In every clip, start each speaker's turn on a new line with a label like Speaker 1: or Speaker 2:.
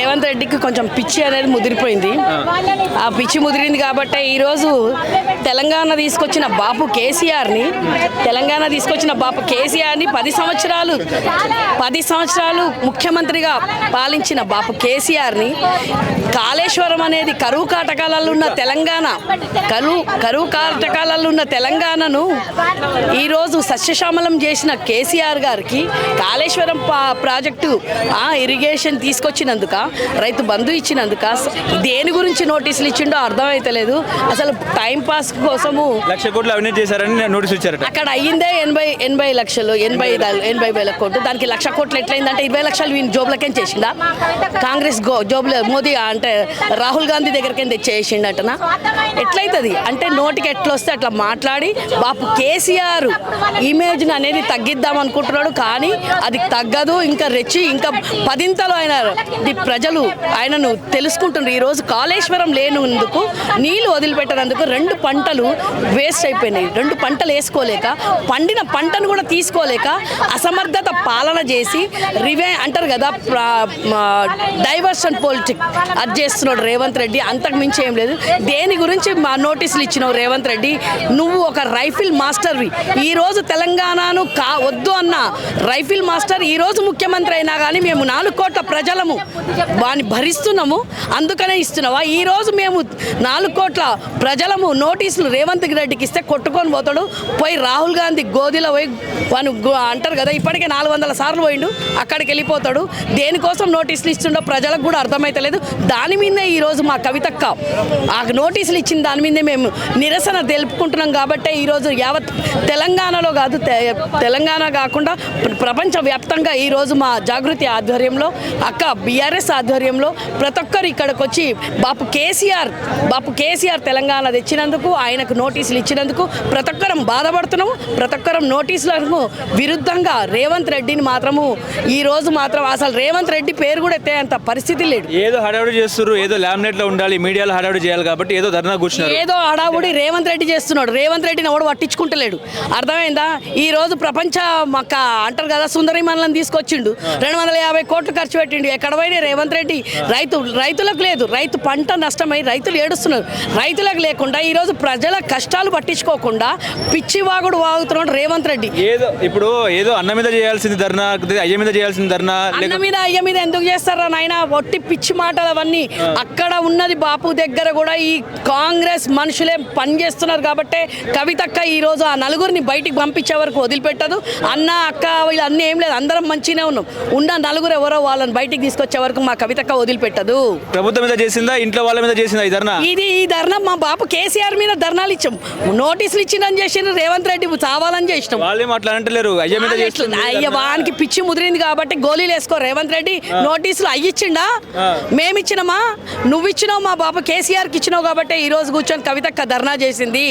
Speaker 1: రేవంత్ రెడ్డికి కొంచెం పిచ్చి అనేది ముదిరిపోయింది. ఆ పిచ్చి ముదిరింది కాబట్టి ఈరోజు తెలంగాణ తీసుకొచ్చిన బాపు కేసీఆర్ని 10 సంవత్సరాలు ముఖ్యమంత్రిగా పాలించిన బాపు కేసీఆర్ని కాళేశ్వరం అనేది కరువు కాటకాలలో ఉన్న తెలంగాణను ఈరోజు సస్యశ్యామలం చేసిన కేసీఆర్ గారికి కాళేశ్వరం ప్రాజెక్టు ఇరిగేషన్ తీసుకొచ్చినందుక, రైతు బంధు ఇచ్చినందుక దేని గురించి నోటీసులు ఇచ్చిండో అర్థమైతలేదు. అసలు టైం పాస్ కోసము
Speaker 2: 1,00,000 కోట్లు అవినీతి చేశారని నోటీస్ ఇచ్చారట.
Speaker 1: అక్కడ అయ్యిందే 80 లక్షలు, 80,000 కోట్లు. దానికి 1,00,000 కోట్లు ఎట్లయిందంటే 20 లక్షలు వీని జోబులకేం చేసిందా? కాంగ్రెస్ జోబులో మోదీ అంటే రాహుల్ గాంధీ దగ్గరకేం తెచ్చేసిండటనా? ఎట్లయితుంది అంటే నోటికి ఎట్లొస్తే అట్లా మాట్లాడి బాపు కేసీఆర్ ఇమేజ్ని అనేది తగ్గిద్దాం అనుకుంటున్నాడు. కానీ అది తగ్గదు, ఇంకా రెచ్చి ఇంకా 10ంతలు ప్రజలు ఆయనను తెలుసుకుంటున్నారు. ఈరోజు కాళేశ్వరం లేనందుకు, నీళ్లు వదిలిపెట్టినందుకు 2 పంటలు వేస్ట్ అయిపోయినాయి. 2 పంటలు వేసుకోలేక, పండిన పంటను కూడా తీసుకోలేక అసమర్థత పాలన చేసి అంటారు కదా డైవర్షన్ పాలిటిక్స్ అది చేస్తున్నాడు రేవంత్ రెడ్డి. అంతకు మించి ఏం లేదు. దేని గురించి మా నోటీసులు ఇచ్చినావు రేవంత్ రెడ్డి? నువ్వు ఒక రైఫిల్ మాస్టర్వి. ఈరోజు తెలంగాణను వద్దు అన్న రైఫిల్ మాస్టర్ ఈరోజు ముఖ్యమంత్రి అయినా కానీ మేము 4 కోట్ల ప్రజలము వాని భరిస్తున్నాము, అందుకనే ఇస్తున్నావా? ఈరోజు మేము 4 కోట్ల ప్రజలము నోటీసులు రేవంత్ రెడ్డికి ఇస్తే కొట్టుకొని పోతాడు. పోయి రాహుల్ గాంధీ గోదిలో పోయి వాను అంటారు కదా ఇప్పటికే 400 సార్లు పోయిండు, అక్కడికి వెళ్ళిపోతాడు. దేనికోసం నోటీసులు ఇస్తుండో ప్రజలకు కూడా అర్థమైతలేదు. దాని మీదే ఈరోజు మా కవితక్క ఆ నోటీసులు ఇచ్చిన దాని మీదే మేము నిరసన తెలుపుకుంటున్నాం. కాబట్టి ఈరోజు యావత్ తెలంగాణలో కాదు, తెలంగాణ కాకుండా ప్రపంచవ్యాప్తంగా ఈరోజు మా జాగృతి ఆధ్వర్యంలో, అక్క బీఆర్ఎస్ ఆధ్వర్యంలో ప్రతి ఒక్కరు ఇక్కడికి వచ్చి బాపు కేసీఆర్ తెలంగాణ తెచ్చినందుకు, ఆయనకు నోటీసులు ఇచ్చినందుకు ప్రతి ఒక్కరం బాధపడుతున్నాము. ప్రతి ఒక్కరం నోటీసులకు విరుద్ధంగా రేవంత్ రెడ్డిని మాత్రము ఈరోజు మాత్రం అసలు రేవంత్ రెడ్డి పేరు కూడా ఎత్తే అంత పరిస్థితి లేడు.
Speaker 2: ఏదో హడావుడి చేస్తున్నారు, ఏదో లామినేట్లో ఉండాలి, మీడియాలో హడావుడి చేయాలి కాబట్టి ఏదో ధర్నా కూర్చున్నారు.
Speaker 1: ఏదో హడావుడి రేవంత్ రెడ్డి చేస్తున్నాడు. రేవంత్ రెడ్డిని ఎవడు పట్టించుకుంటలేడు. అర్థమైందా? ఈరోజు ప్రపంచ మక్క అంటారు కదా సుందరి మనలను తీసుకొచ్చిండు, 250 కోట్లు ఖర్చు పెట్టిండు. ఎక్కడ పోయినా రేవంత్ రెడ్డి రైతులకు లేదు. రైతు పంట నష్టమై రైతులు ఏడుస్తున్నారు. రైతులకు లేకుండా ఈరోజు ప్రజల కష్టాలు పట్టించుకోకుండా పిచ్చి వాగుడు వాగుతున్నాడు రేవంత్ రెడ్డి.
Speaker 2: ఏదో అన్న మీద చేయాల్సింది ధర్నా, అయ్య మీద చేయాల్సింది ధర్నా.
Speaker 1: అన్న మీద అయ్య మీద ఎందుకు చేస్తారా నాయన? ఒట్టి పిచ్చి మాటలు అవన్నీ. అక్కడ ఉన్నది బాపు దగ్గర కూడా ఈ కాంగ్రెస్ మనుషులే పనిచేస్తున్నారు కాబట్టి కవితక్క ఈరోజు ఆ 4గురిని బయటికి పంపించే వరకు వదిలిపెట్టదు. అన్న అక్క వీళ్ళు అన్నీ ఏం లేదు, అందరం మంచిగానే ఉన్నాం. ఉన్న 4 ఎవరో వాళ్ళని బయటికి తీసుకొచ్చే వరకు మా కవితక్క వదిలిపెట్టదు.
Speaker 2: ప్రభుత్వం మీద చేసిందా, ఇంట్లో వాళ్ళ మీద చేసిందా ఈ ధర్నా?
Speaker 1: ఈ ధర్నా మా బాపు కేసీఆర్ మీద ధర్నాలు ఇచ్చాం, నోటీసులు ఇచ్చిందని చేసిన రేవంత్ రెడ్డి చావాలని చేసినాం.
Speaker 2: వాళ్ళేం అట్లా అంటలేరు.
Speaker 1: అయ్య వానికి పిచ్చి ముదిరింది కాబట్టి గోళీలు వేసుకో. రేవంత్ రెడ్డి నోటీసులు అయ్యిచ్చిండా? మేమిచ్చినామా? నువ్వు ఇచ్చినావు, మా బాబు కేసీఆర్కి ఇచ్చినావు కాబట్టి ఈరోజు కూర్చొని కవితక్క ధర్నా చేసింది.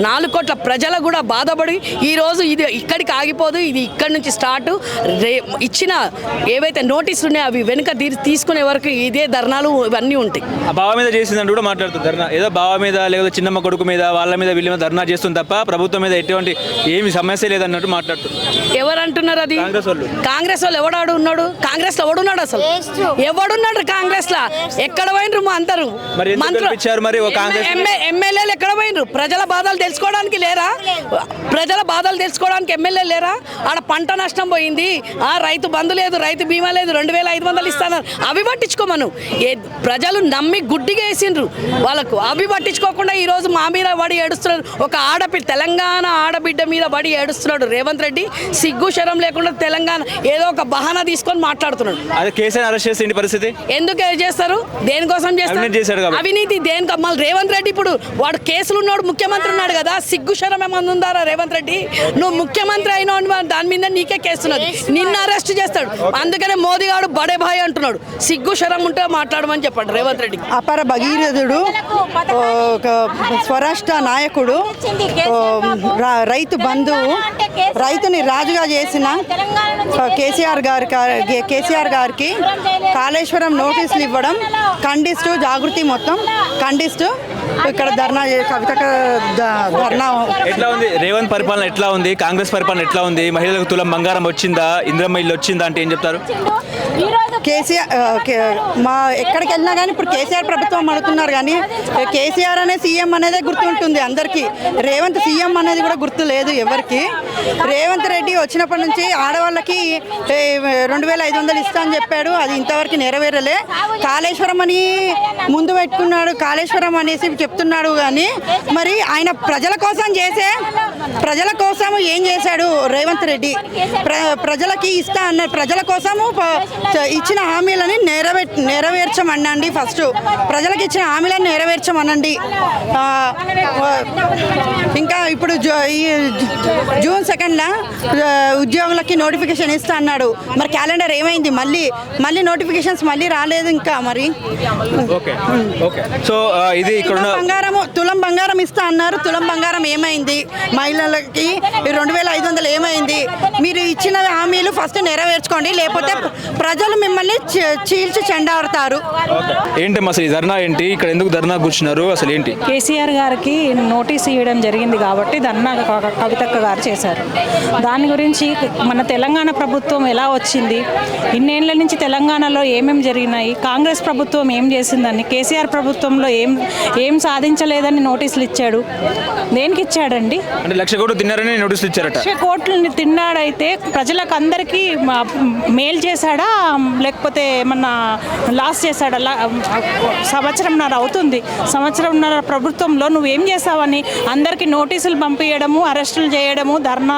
Speaker 1: 4 కోట్ల ప్రజలు కూడా బాధపడి ఈరోజు ఇది ఇక్కడికి ఆగిపోదు, ఇది ఇక్కడి నుంచి స్టార్ట్. ఇచ్చిన ఏవైతే నోటీసులు ఉన్నాయో అవి వెనుక తీసుకునే వరకు ఇదే ధర్నాలు ఇవన్నీ ఉంటాయి.
Speaker 2: బావ మీద చేసిందని కూడా మాట్లాడుతుంది ధర్నా. ఏదో బావ మీద లేదా చిన్నమ్మ కొడుకు మీద వాళ్ళ మీద వీళ్ళ మీద ధర్నా చేస్తుంది తప్ప ప్రభుత్వం మీద ఎటువంటి ఏమి సమస్య లేదన్నట్టు మాట్లాడుతుంది.
Speaker 1: ఎవరు అంటున్నారు అది? కాంగ్రెస్ వాళ్ళు. ఎవడాడు ఉన్నాడు కాంగ్రెస్ లో? ఎవడున్నాడు అసలు? ఎవడున్నాడు కాంగ్రెస్ లో? ఎక్కడ పోయినరు మా అందరూ? ఎమ్మెల్యేలు ఎక్కడ పోయినరు? ప్రజల బాధలు తెలుసుకోవడానికి లేరా? ప్రజల బాధలు తెలుసుకోవడానికి ఎమ్మెల్యేలు లేరా? ఆడ పంట నష్టం పోయింది, రైతు బంధు లేదు, రైతు బీమా లేదు, 2,500 ఇస్తాను. అవి పట్టించుకోమను. ప్రజలు నమ్మి గుడ్డిగా వేసిండ్రు వాళ్ళకు. అవి పట్టించుకోకుండా ఈరోజు మా మీద పడి ఏడుస్తున్నాడు. ఒక తెలంగాణ ఆడబిడ్డ మీద పడి ఏడుస్తున్నాడు రేవంత్ రెడ్డి. సిగ్గు శరం లేకుండా తెలంగాణ ఏదో ఒక బహానా తీసుకొని మాట్లాడుతున్నాడు.
Speaker 2: అదే కేసీఆర్ అరెస్ట్ చేసే పరిస్థితి
Speaker 1: ఎందుకు చేస్తారు? దేనికోసం చేస్తారు? అవినీతి దేనికి? మళ్ళీ రేవంత్ రెడ్డి ఇప్పుడు వాడు కేసులు ఉన్నాడు, ముఖ్యమంత్రి ఉన్నాడు కదా, సిగ్గు శరం ఏమన్నా ఉందారా రేవంత్ రెడ్డి? నువ్వు ముఖ్యమంత్రి అయినా దాని మీద నీకే కేసున్నది, నిన్ను అరెస్ట్ చేస్తాడు. అందుకనే మోదీ గారు బడే భాయ్ అంటున్నాడు. సిగ్గు శరం ఉంటే మాట్లాడమని చెప్పండి రేవంత్ రెడ్డి.
Speaker 3: అపర భగీరథుడు, స్వరాష్ట్ర నాయకుడు, రైతు బంధువు, రైతుని రాజుగా చేసిన కేసీఆర్ గారికి కాళేశ్వరం నోటీసులు ఇవ్వడం ఖండిస్తూ జాగృతి మొత్తం ఖండిస్తూ ఇక్కడ ధర్నా ధర్నా.
Speaker 2: ఎట్లా ఉంది రేవంత్ పరిపాలన? ఎట్లా ఉంది కాంగ్రెస్ పరిపాలన? ఎట్లా ఉంది? మహిళలకు తులం బంగారం వచ్చిందా? ఇంద్రమ్మ ఇల్లు వచ్చిందా అంటే ఏం చెప్తారు?
Speaker 3: మా ఎక్కడికి వెళ్ళినా కానీ ఇప్పుడు కేసీఆర్ ప్రభుత్వం అడుగుతున్నారు కానీ కేసీఆర్ అనే సీఎం అనేదే గుర్తుంటుంది అందరికీ. రేవంత్ సీఎం అనేది కూడా గుర్తు లేదు ఎవరికి. రేవంత్ రెడ్డి వచ్చినప్పటి నుంచి ఆడవాళ్ళకి 2500 ఇస్తా అని చెప్పాడు, అది ఇంతవరకు నెరవేరలే. కాళేశ్వరం అని ముందు పెట్టుకున్నాడు, కాళేశ్వరం అనేసి చెప్తున్నాడు కానీ మరి ఆయన ప్రజల కోసం ఏం చేశాడు రేవంత్ రెడ్డి? ప్రజలకి ఇస్తా అన్న ప్రజల కోసము ఇచ్చిన హామీలని నెరవేర్చమనండి. ఫస్ట్ ప్రజలకు ఇచ్చిన హామీలను నెరవేర్చమనండి. ఇంకా ఇప్పుడు ఈ జూన్ 2న ఉద్యోగులకి నోటిఫికేషన్ ఇస్తా అన్నాడు. మరి క్యాలెండర్ ఏమైంది? మళ్ళీ నోటిఫికేషన్స్ మళ్ళీ రాలేదు ఇంకా. మరి
Speaker 2: సో ఇది ఇక్కడ
Speaker 3: తులం బంగారం ఇస్తా అన్నారు. తులం బంగారం ఏమైంది? మహిళలకి 2500 ఏమైంది? మీరు ఇచ్చిన హామీలు ఫస్ట్ నెరవేర్చుకోండి, లేకపోతే ప్రజలు మిమ్మల్ని చీల్చి చెండాడుతారు.
Speaker 2: ఏంటి అసలు ఈ ధర్నా ఏంటి? ఇక్కడ ఎందుకు ధర్నా కూర్చున్నారు? అసలు ఏంటి?
Speaker 4: కేసీఆర్ గారికి నోటీస్ ఇవ్వడం జరిగింది కాబట్టి ధర్నా కవితక్క గారు చేశారు. దాని గురించి మన తెలంగాణ ప్రభుత్వం ఎలా వచ్చింది, ఇన్నేళ్ల నుంచి తెలంగాణలో ఏమేమి జరిగినాయి, కాంగ్రెస్ ప్రభుత్వం ఏం చేసిందని, కేసీఆర్ ప్రభుత్వంలో ఏం సాధించలేదని నోటీసులు ఇచ్చాడు. దేనికి ఇచ్చాడండి?
Speaker 2: అంటే 1,00,000 కోట్లు తిన్నారని నోటీసులు ఇచ్చారట.
Speaker 4: 1,00,000 కోట్లు తిన్నాడైతే ప్రజలకు అందరికీ మేలు చేశాడా, లేకపోతే ఏమన్నా లాస్ చేశాడా? సంవత్సరంన్నర అవుతుంది. సంవత్సరంన్నర ప్రభుత్వంలో నువ్వేం చేసావని అందరికీ నోటీసులు పంపించడము, అరెస్టులు చేయడము, ధర్నా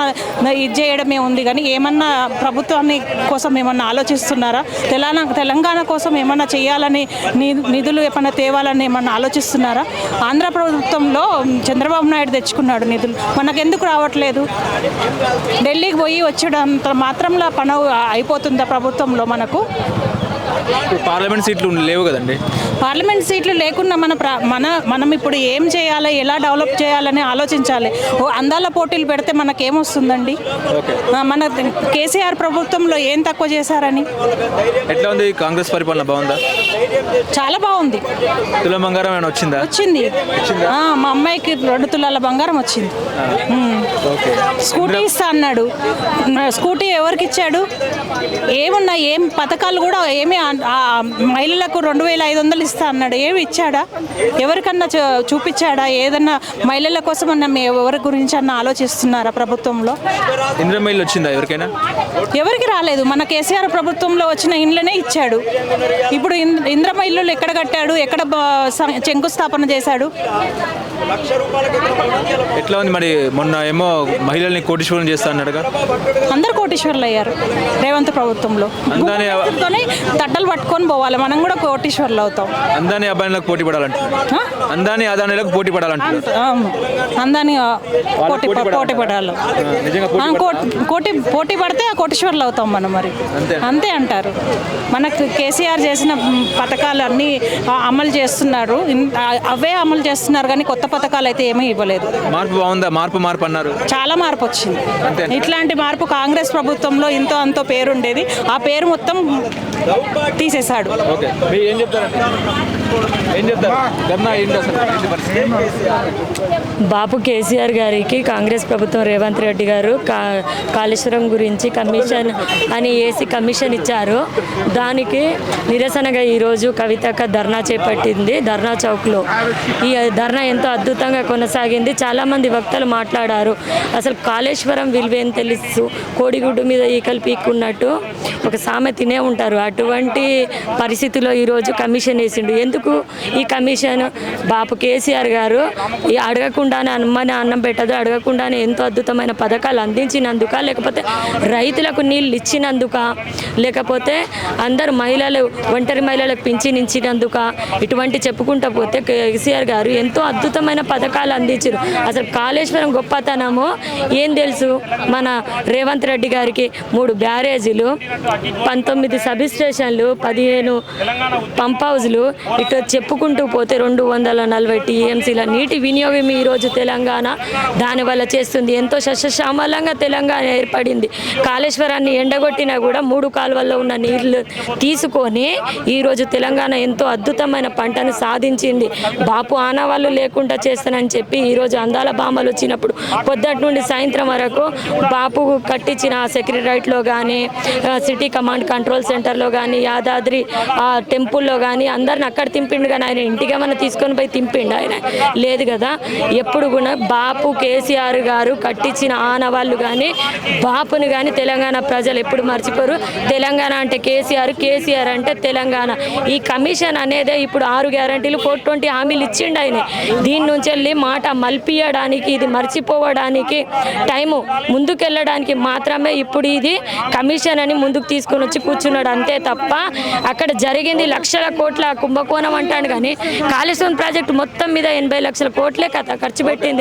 Speaker 4: ఇది చేయడమే ఉంది. కానీ ఏమన్నా ప్రభుత్వాన్ని కోసం ఏమన్నా ఆలోచిస్తున్నారా? తెలంగాణ కోసం ఏమన్నా చేయాలని, నిధులు ఏమన్నా తేవాలని ఏమన్నా ఆలోచిస్తున్నారా? ఆంధ్ర ప్రభుత్వంలో చంద్రబాబు నాయుడు తెచ్చుకున్నాడు నిధులు, మనకెందుకు రావట్లేదు? ఢిల్లీకి పోయి వచ్చేటంత మాత్రంలో పని అయిపోతుందా ప్రభుత్వంలో మనకు?
Speaker 2: పార్లమెంట్ సీట్లు లేవు కదండి.
Speaker 4: పార్లమెంట్ సీట్లు లేకున్నా మనం ఇప్పుడు ఏం చేయాలి, ఎలా డెవలప్ చేయాలని ఆలోచించాలి. అందాల పోటీలు పెడితే మనకేమొస్తుందండి? మన కేసీఆర్ ప్రభుత్వంలో ఏం తక్కువ చేశారని?
Speaker 2: ఎట్లా ఉంది కాంగ్రెస్ పరిపాలన? బాగుందా?
Speaker 4: చాలా బాగుంది.
Speaker 2: తులం బంగారం ఏమైనా వచ్చిందా?
Speaker 4: వచ్చింది. మా అమ్మాయికి 2 తులాల బంగారం వచ్చింది. స్కూటీ ఇస్తా అన్నాడు. స్కూటీ ఎవరికి ఇచ్చాడు? ఏమున్నా ఏం పథకాలు కూడా ఏమి మహిళలకు 2500 ఇస్తా అన్నాడు. ఏమి ఇచ్చాడా? ఎవరికన్నా చూపించాడా? ఏదన్నా మహిళల కోసం అన్న ఎవరి గురించి అన్న ఆలోచిస్తున్నారా ప్రభుత్వంలో?
Speaker 2: ఇంద్రమహిళ వచ్చిందా ఎవరికైనా?
Speaker 4: ఎవరికి రాలేదు. మన కేసీఆర్ ప్రభుత్వంలో వచ్చిన ఇండ్లనే ఇచ్చాడు. ఇప్పుడు ఇంద్రమహిళలు ఎక్కడ కట్టాడు? ఎక్కడ శంకుస్థాపన చేశాడు?
Speaker 2: ఎట్లా ఉంది మరి? మొన్న ఏమో మహిళల్ని కోటీశ్వరం చేస్తా అన్నాడుగా.
Speaker 4: అందరు కోటీశ్వర్లు అయ్యారు రేవంత్ ప్రభుత్వంలో. తట్టలు పట్టుకొని పోవాలి, మనం కూడా కోటీశ్వర్లు అవుతాం.
Speaker 2: అందాని అబ్బాయిలకు పోటీ పడాలంట. అందాని అదానిలకు పోటీ పడాలంట.
Speaker 4: అందాని పోటీ పడాలి. పోటీ పడితే కోటీశ్వర్లు అవుతాం మనం. మరి అంతే అంటారు. మనకు కేసీఆర్ చేసిన పథకాలు అన్నీ అమలు చేస్తున్నారు. అవే అమలు చేస్తున్నారు కానీ కొత్త పథకాలు అయితే ఏమీ ఇవ్వలేదు.
Speaker 2: మార్పు బాగుందా? మార్పు అన్నారు.
Speaker 4: చాలా మార్పు వచ్చింది. ఇట్లాంటి మార్పు కాంగ్రెస్ ప్రభుత్వంలో ఇంతో అంతో పేరుండేది. ఆ పేరు మొత్తం తీసేశాడు.
Speaker 5: బాపు కేసీఆర్ గారికి కాంగ్రెస్ ప్రభుత్వం రేవంత్ రెడ్డి గారు కాళేశ్వరం గురించి కమిషన్ అని వేసి కమిషన్ ఇచ్చారు. దానికి నిరసనగా ఈరోజు కవితక్క ధర్నా చేపట్టింది ధర్నా చౌక్లో. ఈ ధర్నా ఎంతో అద్భుతంగా కొనసాగింది. చాలామంది వక్తలు మాట్లాడారు. అసలు కాళేశ్వరం విలువేం తెలుసు, కోడిగుడ్డు మీద ఈకలు పీక్కున్నట్టు ఒక సామెతనే ఉంటారు. అటువంటి పరిస్థితిలో ఈరోజు కమిషన్ వేసిండు. ఎందుకు ఈ కమిషన్? బాపు కేసీఆర్ గారు అడగకుండానే అమ్మని అన్నం పెట్టదు, అడగకుండానే ఎంతో అద్భుతమైన పథకాలు అందించినందుక, లేకపోతే రైతులకు నీళ్ళు ఇచ్చినందుక, లేకపోతే అందరు మహిళలు ఒంటరి మహిళలకు పింఛన్ ఇచ్చినందుక, ఇటువంటి చెప్పుకుంటూ పోతే కేసీఆర్ గారు ఎంతో అద్భుతమైన పథకాలు అందించారు. అసలు కాళేశ్వరం గొప్పతనము ఏం తెలుసు? మన రేవంత్ రెడ్డి గారికి 3 బ్యారేజీలు, 19 సబ్ స్టేషన్లు, 15 పంప్ హౌజ్లు, ఇటు చెప్పుకుంటూ పోతే 240 టీఎంసీల నీటి వినియోగం ఈరోజు తెలంగాణ దానివల్ల చేస్తుంది. ఎంతో సస్యశ్యామలంగా తెలంగాణ ఏర్పడింది. కాళేశ్వరాన్ని ఎండగొట్టినా కూడా 3 కాలువల్లో ఉన్న నీళ్లు తీసుకొని ఈరోజు తెలంగాణ ఎంతో అద్భుతమైన పంటను సాధించింది. బాపు ఆనవాళ్ళు లేకుండా చేస్తానని చెప్పి ఈరోజు అందాల బామలు వచ్చినప్పుడు పొద్దుటి నుండి సాయంత్రం వరకు బాపు కట్టించిన సెక్రటరియట్లో కానీ, సిటీ కమాండ్ కంట్రోల్ సెంటర్లో కానీ యాదాద్రి ఆ టెంపుల్లో కానీ అందరిని అక్కడ తింపిండు, కానీ ఆయన ఇంటికి ఏమైనా తీసుకొని పోయి తింపిండు ఆయన? లేదు కదా. ఎప్పుడు కూడా బాపు కేసీఆర్ గారు కట్టించిన ఆనవాళ్ళు కానీ బాపుని కానీ తెలంగాణ ప్రజలు ఎప్పుడు మర్చిపోరు. తెలంగాణ అంటే కేసీఆర్, కేసీఆర్ అంటే తెలంగాణ. ఈ కమిషన్ అనేదే ఇప్పుడు 6 గ్యారంటీలు 420 హామీలు ఇచ్చిండు ఆయన. దీని నుంచి వెళ్ళి మాట మల్పియడానికి, ఇది మర్చిపోవడానికి, టైము ముందుకెళ్ళడానికి మాత్రమే ఇప్పుడు ఇది కమిషన్ అని ముందుకు తీసుకొని వచ్చి కూర్చున్నాడు అంతే తప్ప అక్కడ జరిగింది లక్షల కోట్ల కుంభకోణం అంటాడు. కానీ కాళేశ్వరం ప్రాజెక్టు మొత్తం మీద 80 లక్షల కోట్లే కథ ఖర్చు పెట్టింది.